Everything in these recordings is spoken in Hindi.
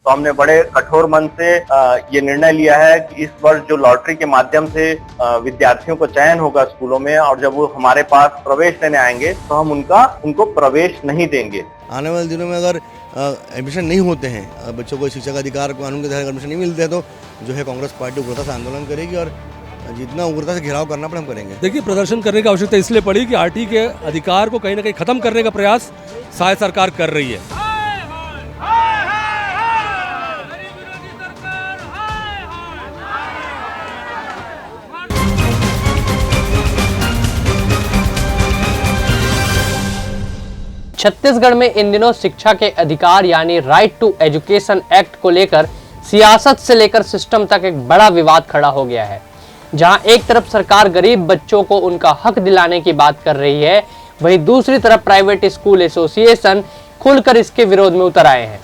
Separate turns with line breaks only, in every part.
तो हमने बड़े कठोर मन से ये निर्णय लिया है कि इस वर्ष जो लॉटरी के माध्यम से विद्यार्थियों को चयन होगा स्कूलों में और जब वो हमारे पास प्रवेश लेने आएंगे तो हम उनको प्रवेश नहीं देंगे।
आने वाले दिनों में अगर एडमिशन नहीं होते हैं, बच्चों को शिक्षा का अधिकार कानून के तहत एडमिशन नहीं मिलते हैं, तो जो है कांग्रेस पार्टी उग्रता से आंदोलन करेगी और जितना उग्रता से घेराव करना पड़े हम करेंगे।
देखिए, प्रदर्शन करने की आवश्यकता इसलिए पड़ी कि आरटी के अधिकार को कहीं ना कहीं खत्म करने का प्रयास शायद सरकार कर रही है।
छत्तीसगढ़ में इन दिनों शिक्षा के अधिकार यानी राइट टू एजुकेशन एक्ट को लेकर सियासत से लेकर सिस्टम तक एक बड़ा विवाद खड़ा हो गया है। जहां एक तरफ सरकार गरीब बच्चों को उनका हक दिलाने की बात कर रही है, वहीं दूसरी तरफ प्राइवेट स्कूल एसोसिएशन खुलकर इसके विरोध में उतर आए हैं।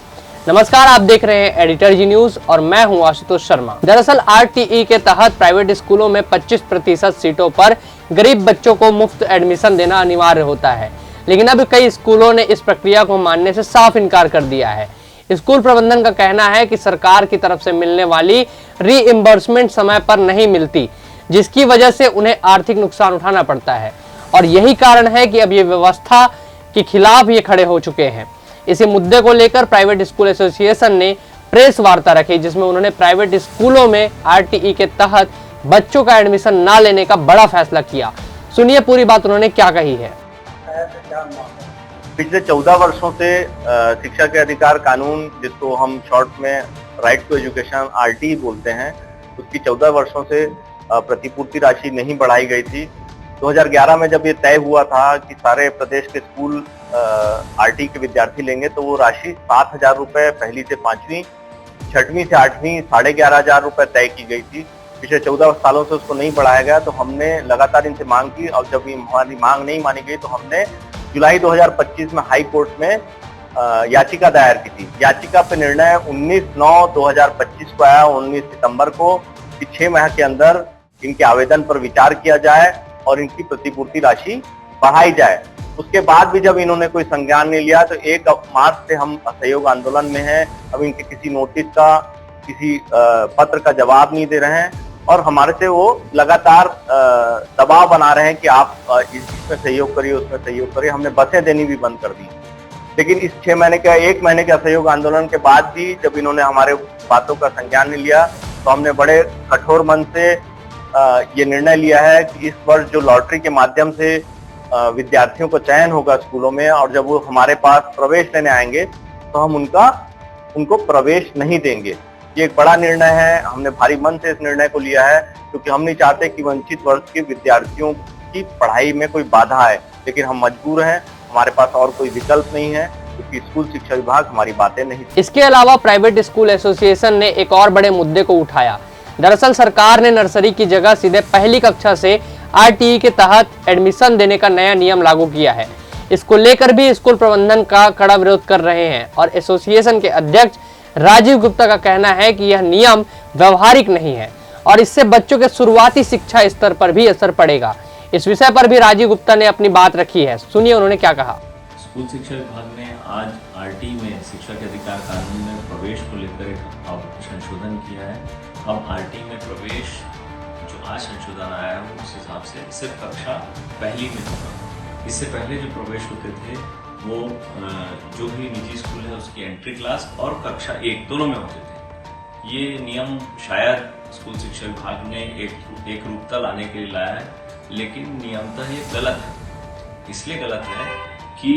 नमस्कार, आप देख रहे हैं एडिटर जी न्यूज और मैं हूं आशुतोष शर्मा। दरअसल आरटीई के तहत प्राइवेट स्कूलों में 25% सीटों पर गरीब बच्चों को मुफ्त एडमिशन देना अनिवार्य होता है, लेकिन अब कई स्कूलों ने इस प्रक्रिया को मानने से साफ इनकार कर दिया है। स्कूल प्रबंधन का कहना है कि सरकार की तरफ से मिलने वाली रीइंबर्समेंट समय पर नहीं मिलती, जिसकी वजह से उन्हें आर्थिक नुकसान उठाना पड़ता है और यही कारण है कि अब ये व्यवस्था के खिलाफ ये खड़े हो चुके हैं। इसी मुद्दे को लेकर प्राइवेट स्कूल एसोसिएशन ने प्रेस वार्ता रखी, जिसमें उन्होंने प्राइवेट स्कूलों में आरटीई के तहत बच्चों का एडमिशन न लेने का बड़ा फैसला किया। सुनिए पूरी बात उन्होंने क्या कही है।
पिछले 14 वर्षों से शिक्षा के अधिकार कानून, जिसको हम शॉर्ट में राइट टू एजुकेशन आरटी बोलते हैं, उसकी 14 वर्षों से प्रतिपूर्ति राशि नहीं बढ़ाई गई थी। 2011 में जब ये तय हुआ था कि सारे प्रदेश के स्कूल आरटी के विद्यार्थी लेंगे, तो वो राशि 7,000 रुपए पहली से 5वीं, 6वीं से 8वीं 11,500 रुपए तय की गई थी। पिछले 14 सालों से उसको नहीं बढ़ाया गया, तो हमने लगातार इनसे मांग की और जब हमारी मांग नहीं मानी गई तो हमने जुलाई 2025 में हाई कोर्ट में याचिका दायर की थी। याचिका पे निर्णय 19/9/2025 को आया, 19 सितंबर को, कि 6 माह के अंदर इनके आवेदन पर विचार किया जाए और इनकी प्रतिपूर्ति राशि बढ़ाई जाए। उसके बाद भी जब इन्होंने कोई संज्ञान नहीं लिया, तो 1 मार्च से हम असहयोग आंदोलन में हैं। अब इनके किसी नोटिस का, किसी पत्र का जवाब नहीं दे रहे हैं और हमारे से वो लगातार दबाव बना रहे हैं कि आप इसमें सहयोग करिए, उसमें सहयोग करिए। हमने बसें देनी भी बंद कर दी। लेकिन इस 1 महीने के असहयोग आंदोलन के बाद भी जब इन्होंने हमारे बातों का संज्ञान नहीं लिया, तो हमने बड़े कठोर मन से ये निर्णय लिया है कि इस वर्ष जो लॉटरी के माध्यम से विद्यार्थियों को चयन होगा स्कूलों में और जब वो हमारे पास प्रवेश लेने आएंगे तो हम उनको प्रवेश नहीं देंगे। ये एक बड़ा निर्णय है। हमने भारी मन से इस निर्णय को लिया है, क्योंकि हम नहीं चाहते कि वंचित वर्ग के विद्यार्थियों की पढ़ाई में कोई बाधा आए, लेकिन हम मजबूर हैं, हमारे पास और कोई विकल्प नहीं है, क्योंकि स्कूल शिक्षा विभाग हमारी बातें नहीं।
इसके अलावा प्राइवेट स्कूल एसोसिएशन ने एक और बड़े मुद्दे को उठाया। दरअसल सरकार ने नर्सरी की जगह सीधे पहली कक्षा से आरटीई के तहत एडमिशन देने का नया नियम लागू किया है। इसको लेकर भी स्कूल प्रबंधन का कड़ा विरोध कर रहे हैं और एसोसिएशन के अध्यक्ष राजीव गुप्ता का कहना है कि यह नियम व्यवहारिक नहीं है और इससे बच्चों के शुरुआती शिक्षा स्तर पर भी असर पड़ेगा। इस विषय पर भी राजीव गुप्ता ने अपनी बात रखी है। सुनिए उन्होंने क्या कहा।
स्कूल शिक्षा विभाग ने आज आरटी में शिक्षा के अधिकार कानून में प्रवेश को लेकर एक संशोधन किया है। अब आरटी में प्रवेश जो आज संशोधन आया है उस हिसाब से सिर्फ कक्षा पहली में होगा। इससे पहले जो प्रवेश होते थे वो जो भी निजी स्कूल है उसकी एंट्री क्लास और कक्षा 1 दोनों में होते थे। ये नियम शायद स्कूल शिक्षा विभाग ने एक रूपता लाने के लिए लाया है, लेकिन नियमतः ये गलत है। इसलिए गलत है कि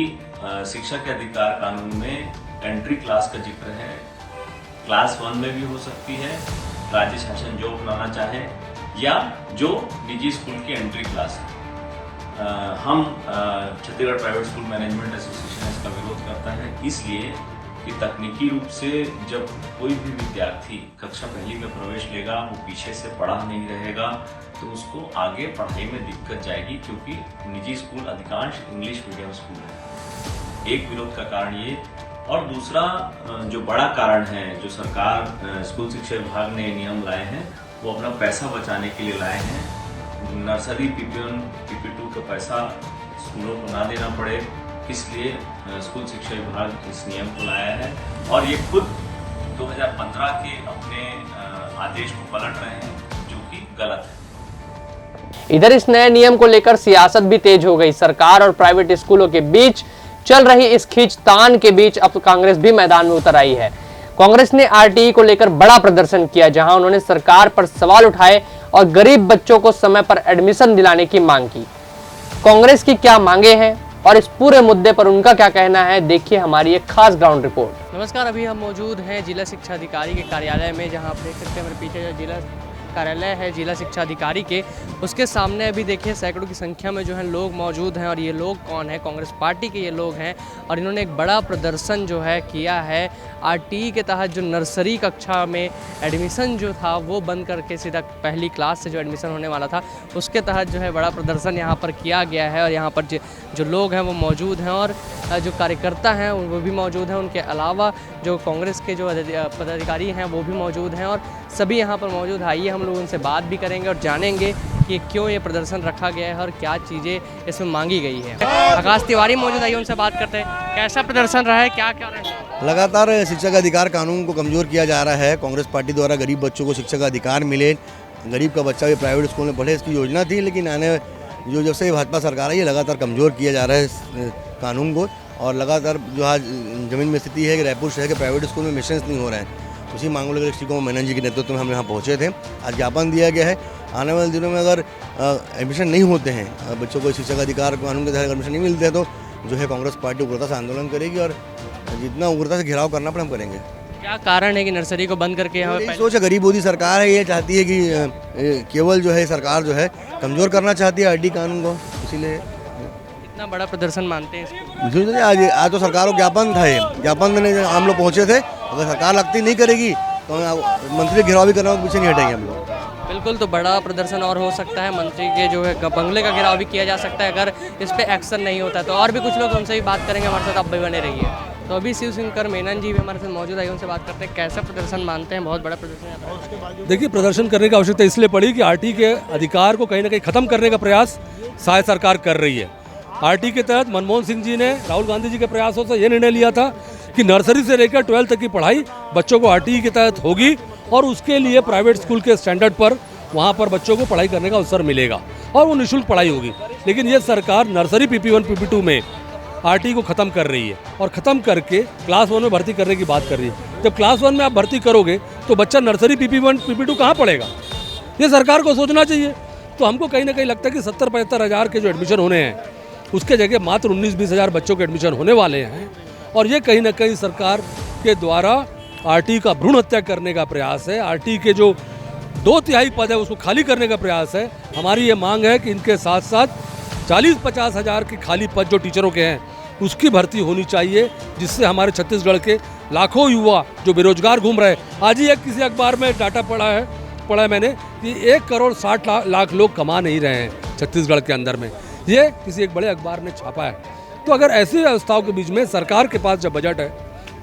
शिक्षा के अधिकार कानून में एंट्री क्लास का जिक्र है। क्लास 1 में भी हो सकती है, राज्य शासन जो अपनाना चाहे, या जो निजी स्कूल की एंट्री क्लास है। हम Chhattisgarh private school management association इसका विरोध करता है, इसलिए कि तकनीकी रूप से जब कोई भी विद्यार्थी कक्षा पहली में प्रवेश लेगा, वो पीछे से पढ़ा नहीं रहेगा, तो उसको आगे पढ़ाई में दिक्कत जाएगी, क्योंकि निजी स्कूल अधिकांश इंग्लिश मीडियम स्कूल है। एक विरोध का कारण ये, और दूसरा जो बड़ा कारण है जो सरकार स्कूल शिक्षा विभाग ने नियम लाए हैं, वो अपना पैसा बचाने के लिए लाए हैं। नर्सरी PP1 PP2 का पैसा स्कूलों को ना देना पड़े, इसलिए स्कूल शिक्षा विभाग इस नियम को लाया है। और ये खुद 2015 के अपने आदेश को पलट रहे हैं, जो कि गलत है।
इधर इस नए नियम को लेकर सियासत भी तेज हो गई। सरकार और प्राइवेट स्कूलों के बीच चल रही इस खींचतान के बीच अब कांग्रेस भी मैदान में उतर आई है। कांग्रेस ने आरटीई को लेकर बड़ा प्रदर्शन किया, जहां उन्होंने सरकार पर सवाल उठाए और गरीब बच्चों को समय पर एडमिशन दिलाने की मांग की। कांग्रेस की क्या मांगे हैं और इस पूरे मुद्दे पर उनका क्या कहना है, देखिए हमारी एक खास ग्राउंड रिपोर्ट। नमस्कार, अभी हम मौजूद हैं जिला शिक्षा अधिकारी के कार्यालय में, जहां आप देख सकते हैं मेरे पीछे जो जिला कार्यालय है जिला शिक्षा अधिकारी के, उसके सामने अभी देखिए सैकड़ों की संख्या में जो है लोग मौजूद हैं। और ये लोग कौन है? कांग्रेस पार्टी के ये लोग हैं और इन्होंने एक बड़ा प्रदर्शन जो है किया है। आरटीई के तहत जो नर्सरी कक्षा में एडमिशन जो था वो बंद करके सीधा पहली क्लास से जो एडमिशन होने वाला था, उसके तहत जो है बड़ा प्रदर्शन यहाँ पर किया गया है। और यहाँ पर जो लोग हैं वो मौजूद हैं और जो कार्यकर्ता हैं वो भी मौजूद हैं। उनके अलावा जो कांग्रेस के जो पदाधिकारी हैं वो भी मौजूद हैं और सभी यहाँ पर मौजूद। आइए हम लोग उनसे बात भी करेंगे और जानेंगे कि क्यों ये प्रदर्शन रखा गया है और क्या चीज़ें इसमें मांगी गई है। आकाश तिवारी मौजूद, आइए उनसे बात करते हैं। कैसा प्रदर्शन रहा है, क्या क्या रहा है?
लगातार शिक्षा का अधिकार कानून को कमज़ोर किया जा रहा है। कांग्रेस पार्टी द्वारा गरीब बच्चों को शिक्षा का अधिकार मिले, गरीब का बच्चा भी प्राइवेट स्कूल में पढ़े, इसकी योजना थी। लेकिन आने जब से भाजपा सरकार है, ये लगातार कमज़ोर किया जा रहा है इस कानून को। और लगातार जो आज ज़मीन में स्थिति है कि रायपुर शहर के प्राइवेट स्कूल में एडमिशन्स नहीं हो रहे हैं, उसी मांग को लेकर श्री कुमार मेनन जी के नेतृत्व में हम यहाँ पहुँचे थे। आज ज्ञापन दिया गया है, आने वाले दिनों में अगर एडमिशन नहीं होते हैं, बच्चों को शिक्षा का अधिकार कानून के तहत एडमिशन नहीं मिलते हैं, तो जो है कांग्रेस पार्टी उग्रता से आंदोलन करेगी और जितना उग्रता से घेराव करना पड़े हम करेंगे।
क्या कारण है कि नर्सरी को बंद करके यहाँ
सोच है, गरीब मोदी सरकार है, ये चाहती है कि केवल जो है सरकार जो है कमज़ोर करना चाहती है आरटीई कानून को, इसीलिए
इतना बड़ा प्रदर्शन मानते हैं इसको?
आज तो सरकार को ज्ञापन था, ज्ञापन देने हम लोग पहुँचे थे। अगर सरकार लगती नहीं करेगी तो मंत्री घेराव भी करना पीछे नहीं हटेंगे हम लोग।
बिल्कुल, तो बड़ा प्रदर्शन और हो सकता है, मंत्री के जो है बंगले का घेराव भी किया जा सकता है अगर इस पर एक्शन नहीं होता। तो और भी कुछ लोग उनसे भी बात करेंगे, हमारे साथ आप भी बने रहिए। तो अभी शिव शंकर मेनन जी भी हमारे साथ मौजूद है, उनसे बात करते हैं कैसा प्रदर्शन मानते हैं। बहुत बड़ा प्रदर्शन है।
देखिए, प्रदर्शन करने की आवश्यकता इसलिए पड़ी कि आरटीई के अधिकार को कहीं ना कहीं खत्म करने का प्रयास शायद सरकार कर रही है। आरटीई के तहत मनमोहन सिंह जी ने राहुल गांधी जी के प्रयासों से ये निर्णय लिया था कि नर्सरी से लेकर 12th तक की पढ़ाई बच्चों को आरटीई के तहत होगी और उसके लिए प्राइवेट स्कूल के स्टैंडर्ड पर वहाँ पर बच्चों को पढ़ाई करने का अवसर मिलेगा और वो निःशुल्क पढ़ाई होगी। लेकिन ये सरकार नर्सरी PP1 PP2 में आरटीई को ख़त्म कर रही है और ख़त्म करके क्लास 1 में भर्ती करने की बात कर रही है। जब क्लास 1 में आप भर्ती करोगे तो बच्चा नर्सरी PP1 PP2 कहाँ पढ़ेगा? ये सरकार को सोचना चाहिए। तो हमको कहीं ना कहीं लगता है कि 70-75 हज़ार के जो एडमिशन होने हैं उसके जगह मात्र 19-20 हज़ार बच्चों के एडमिशन होने वाले हैं। और ये कहीं ना कहीं सरकार के द्वारा आरटीई का भ्रूण हत्या करने का प्रयास है। आरटीई के जो 2/3 पद है उसको खाली करने का प्रयास है। हमारी ये मांग है कि इनके साथ साथ 40-50 हज़ार के खाली पद जो टीचरों के हैं उसकी भर्ती होनी चाहिए, जिससे हमारे छत्तीसगढ़ के लाखों युवा जो बेरोजगार घूम रहे हैं। आज ही एक किसी अखबार में डाटा पढ़ा है मैंने कि 1 करोड़ 60 लाख लोग कमा नहीं रहे हैं छत्तीसगढ़ के अंदर में। ये किसी एक बड़े अखबार ने छापा है। तो अगर ऐसी व्यवस्थाओं के बीच में सरकार के पास जब बजट है,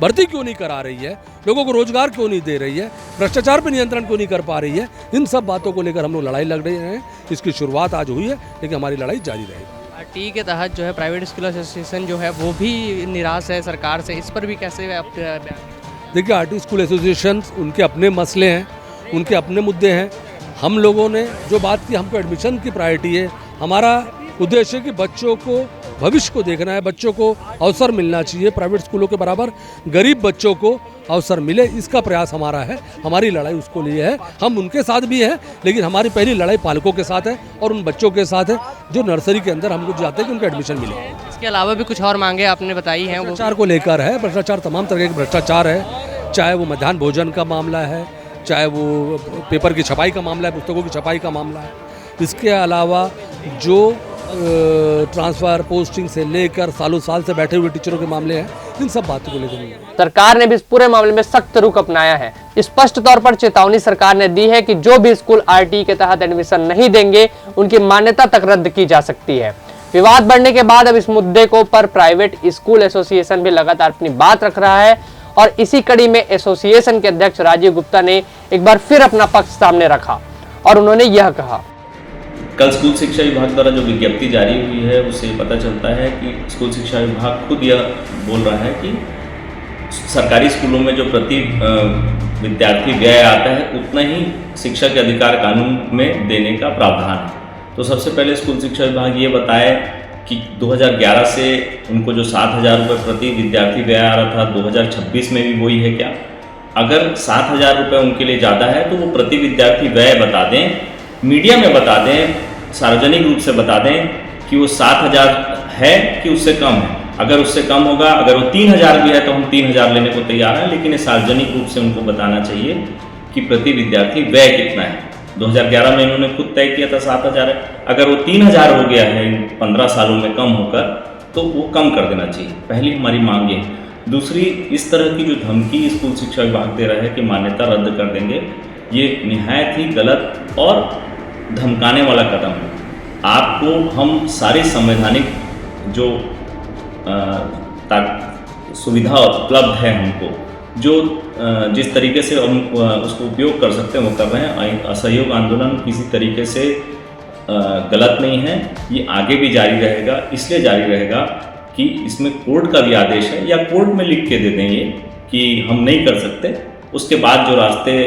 भर्ती क्यों नहीं करा रही है, लोगों को रोजगार क्यों नहीं दे रही है, भ्रष्टाचार पर नियंत्रण क्यों नहीं कर पा रही है, इन सब बातों को लेकर हम लोग लड़ाई लड़ रहे हैं। इसकी शुरुआत आज हुई है, लेकिन हमारी लड़ाई जारी रहेगी।
आरटीई के तहत जो है प्राइवेट स्कूल एसोसिएशन जो है वो भी निराश है सरकार से, इस पर भी कैसे आप बयान?
देखिए, आरटीई स्कूल एसोसिएशन उनके अपने मसले हैं, उनके अपने मुद्दे हैं। हम लोगों ने जो बात की, हमको एडमिशन की प्रायोरिटी है। हमारा उद्देश्य है कि बच्चों को भविष्य को देखना है, बच्चों को अवसर मिलना चाहिए, प्राइवेट स्कूलों के बराबर गरीब बच्चों को अवसर मिले, इसका प्रयास हमारा है। हमारी लड़ाई उसको लिए है, हम उनके साथ भी हैं, लेकिन हमारी पहली लड़ाई पालकों के साथ है और उन बच्चों के साथ है जो नर्सरी के अंदर हम लोग चाहते हैं कि उनको एडमिशन मिले।
इसके अलावा भी कुछ और मांगे आपने बताई हैं?
भ्रष्टाचार को लेकर है, भ्रष्टाचार तमाम तरह के भ्रष्टाचार है, चाहे वो मध्याह्न भोजन का मामला है, चाहे वो पेपर की छपाई का मामला है, पुस्तकों की छपाई का मामला है। इसके अलावा जो ट्रांसफर पोस्टिंग से लेकर सालों साल से बैठे हुए टीचरों के मामले हैं, इन सब बातों को लेकर
सरकार ने भी इस पूरे मामले में सख्त रुख अपनाया है। स्पष्ट तौर पर चेतावनी सरकार ने दी है कि जो भी स्कूल आरटीई के तहत एडमिशन नहीं देंगे उनकी मान्यता तक रद्द की जा सकती है। विवाद बढ़ने के बाद अब इस मुद्दे को पर प्राइवेट स्कूल एसोसिएशन भी लगातार अपनी बात रख रहा है और इसी कड़ी में एसोसिएशन के अध्यक्ष राजीव गुप्ता ने एक बार फिर अपना पक्ष सामने रखा और उन्होंने यह कहा।
कल स्कूल शिक्षा विभाग द्वारा जो विज्ञप्ति जारी हुई है उससे पता चलता है कि स्कूल शिक्षा विभाग खुद यह बोल रहा है कि सरकारी स्कूलों में जो प्रति विद्यार्थी व्यय आता है उतना ही शिक्षा के अधिकार कानून में देने का प्रावधान है। तो सबसे पहले स्कूल शिक्षा विभाग ये बताए कि 2011 से उनको जो 7,000 रुपये प्रति विद्यार्थी व्यय आ रहा था 2026 में भी वही है क्या? अगर 7,000 रुपये उनके लिए ज़्यादा है तो वो प्रति विद्यार्थी व्यय बता दें, मीडिया में बता दें, सार्वजनिक रूप से बता दें कि वो 7,000 है कि उससे कम है। अगर उससे कम होगा, अगर वो 3,000 भी है तो हम 3,000 लेने को तैयार हैं, लेकिन ये सार्वजनिक रूप से उनको बताना चाहिए कि प्रति विद्यार्थी व्यय कितना है। 2011 में इन्होंने खुद तय किया था 7,000 है, अगर वो 3,000 हो गया है इन 15 सालों में कम होकर तो वो कम कर देना चाहिए। पहली हमारी मांग ये है। दूसरी, इस तरह की जो धमकी स्कूल शिक्षा विभाग दे रहा है कि मान्यता रद्द कर देंगे, ये निहायत ही गलत और धमकाने वाला कदम है। आपको हम सारी संवैधानिक जो सुविधा उपलब्ध है हमको, जो जिस तरीके से हम उसको उपयोग कर सकते हैं वो कर रहे हैं। असहयोग आंदोलन किसी तरीके से गलत नहीं है, ये आगे भी जारी रहेगा। इसलिए जारी रहेगा कि इसमें कोर्ट का भी आदेश है, या कोर्ट में लिख के दे देंगे कि हम नहीं कर सकते, उसके बाद जो रास्ते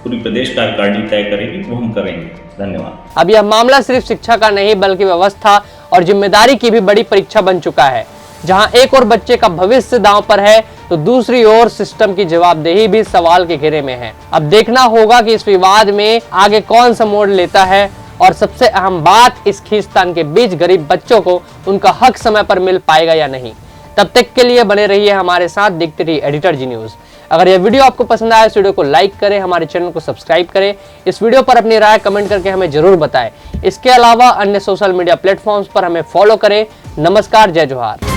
पूरी प्रदेश कार्यकारिणी तय करेगी वो हम करेंगे। धन्यवाद।
अब यह मामला सिर्फ शिक्षा का नहीं बल्कि व्यवस्था और जिम्मेदारी की भी बड़ी परीक्षा बन चुका है। जहां एक और बच्चे का भविष्य दांव पर है तो दूसरी ओर सिस्टम की जवाबदेही भी सवाल के घेरे में है। अब देखना होगा कि इस विवाद में आगे कौन सा मोड़ लेता है, और सबसे अहम बात, इस खींचतान के बीच गरीब बच्चों को उनका हक समय पर मिल पाएगा या नहीं। तब तक के लिए बने रहिए हमारे साथ, देखते रहिए एडिटर जी न्यूज। अगर यह वीडियो आपको पसंद आया इस वीडियो को लाइक करें, हमारे चैनल को सब्सक्राइब करें, इस वीडियो पर अपनी राय कमेंट करके हमें जरूर बताएं। इसके अलावा अन्य सोशल मीडिया प्लेटफॉर्म्स पर हमें फॉलो करें। नमस्कार, जय जोहार।